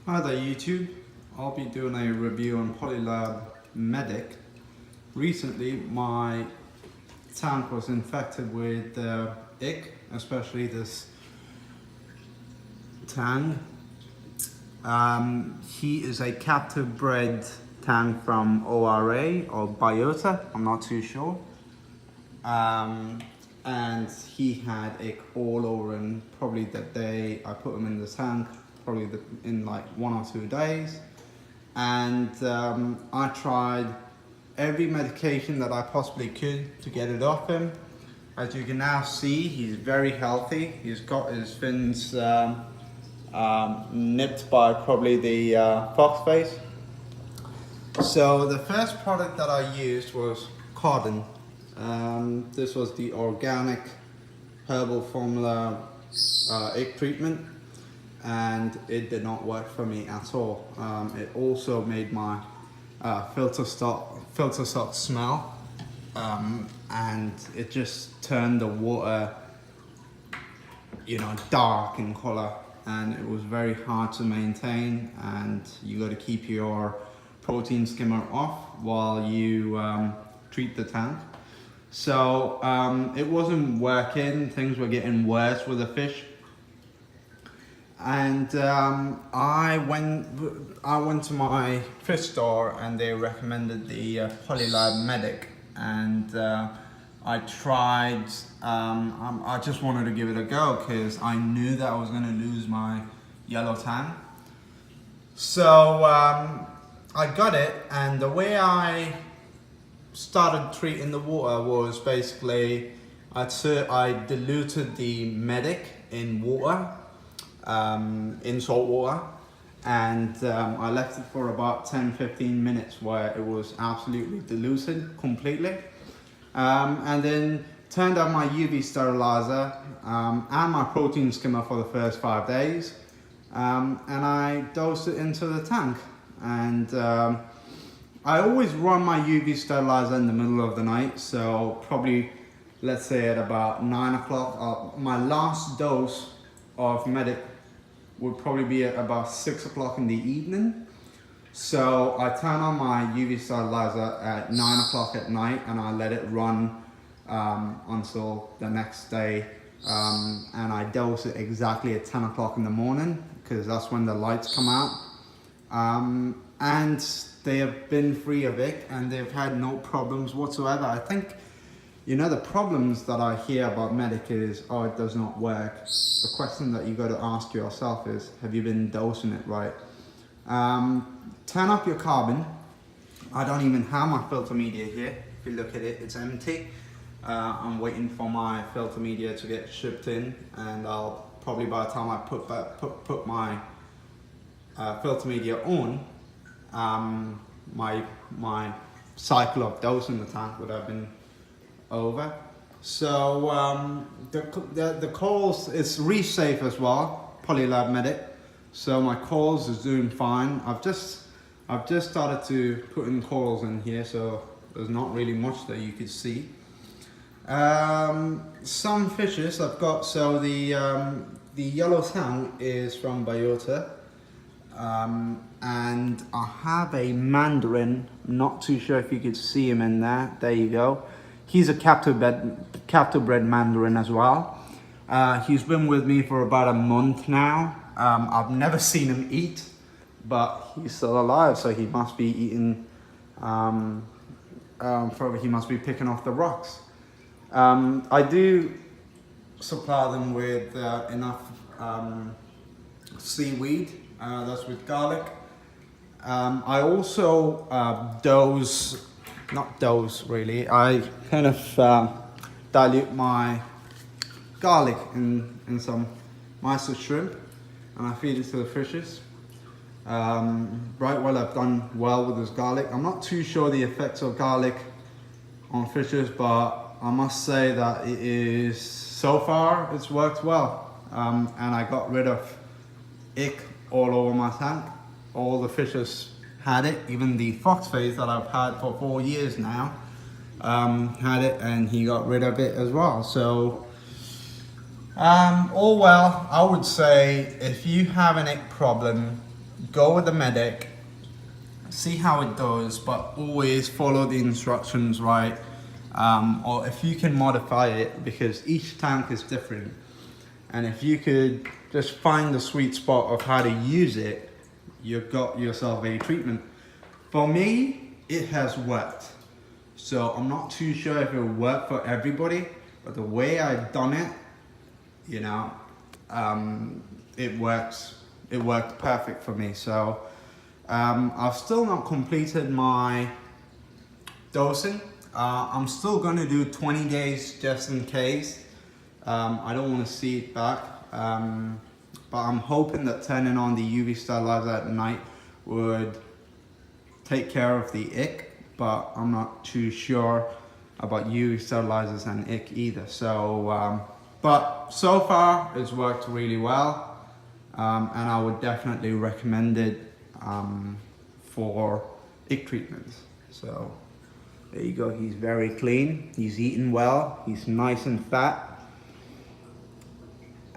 Hi there YouTube, I'll be doing a review on Polylab Medic. Recently my tank was infected with ICK, especially this tank. He is a captive bred tank from ORA or Biota, I'm not too sure. And he had ICK all over him probably the day I put him in the tank, probably in like 1 or 2 days. And I tried every medication that I possibly could to get it off him. As you can now see, he's very healthy. He's got his fins nipped by probably the fox face. So the first product that I used was Kordon. This was the organic herbal formula ICK treatment, and it did not work for me at all. It also made my filter stock smell, and it just turned the water, dark in color, and it was very hard to maintain. And you got to keep your protein skimmer off while you treat the tank. So it wasn't working. Things were getting worse with the fish. And I went to my fish store and they recommended the Polylab Medic, and I tried. I just wanted to give it a go because I knew that I was going to lose my yellow tang. So I got it, and the way I started treating the water was basically I diluted the Medic in water. In salt water, and I left it for about 10-15 minutes where it was absolutely diluted completely, and then turned on my UV sterilizer and my protein skimmer for the first 5 days, and I dosed it into the tank. And I always run my UV sterilizer in the middle of the night, so probably let's say at about 9 o'clock. My last dose of Medic would probably be at about 6 o'clock in the evening. So I turn on my UV sterilizer at 9 o'clock at night, and I let it run until the next day. And I dose it exactly at 10 o'clock in the morning, because that's when the lights come out. And they have been free of it, and they've had no problems whatsoever. I think, the problems that I hear about Medic is, oh, it does not work. The question that you got to ask yourself is, have you been dosing it right? Turn up your carbon. I don't even have my filter media here. If you look at it, it's empty. I'm waiting for my filter media to get shipped in, and I'll probably, by the time I put my filter media on, my cycle of dosing the tank would have been over. So the corals, it's reef safe as well, Polylab Medic. So my corals is doing fine. I've just started to put in corals in here, so there's not really much that you could see. Some fishes I've got. So the yellow tang is from Biota, and I have a mandarin. Not too sure if you could see him in there. There you go. He's a captive bred mandarin as well. He's been with me for about a month now. I've never seen him eat, but he's still alive, so he must be eating. Probably he must be picking off the rocks. I do supply them with enough seaweed. That's with garlic. I also I kind of dilute my garlic in some myso shrimp, and I feed it to the fishes. I've done well with this garlic. I'm not too sure the effects of garlic on fishes, but I must say that so far it's worked well. And I got rid of ICK all over my tank. All the fishes had it, even the foxface that I've had for 4 years now had it, and he got rid of it as well. So all well. I would say if you have an ICK problem, go with the medic, see how it does, but always follow the instructions, right? Or if you can modify it, because each tank is different. And if you could just find the sweet spot of how to use it, you've got yourself a treatment. For me, it has worked. So I'm not too sure if it will work for everybody, but the way I've done it, you know, it works. It worked perfect for me. So I've still not completed my dosing. I'm still gonna do 20 days just in case. I don't want to see it back, but I'm hoping that turning on the UV sterilizer at night would take care of the ick, but I'm not too sure about UV sterilizers and ick either. So, but so far it's worked really well, and I would definitely recommend it for ick treatments. So there you go, he's very clean, he's eating well, he's nice and fat.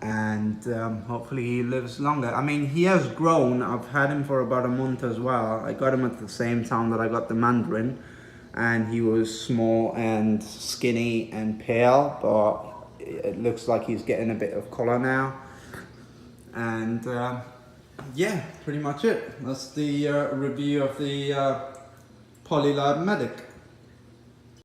And hopefully he lives longer. I mean, he has grown. I've had him for about a month as well. I got him at the same time that I got the Mandarin, and he was small and skinny and pale, but it looks like he's getting a bit of color now. And yeah, pretty much it. That's the review of the Polylab Medic.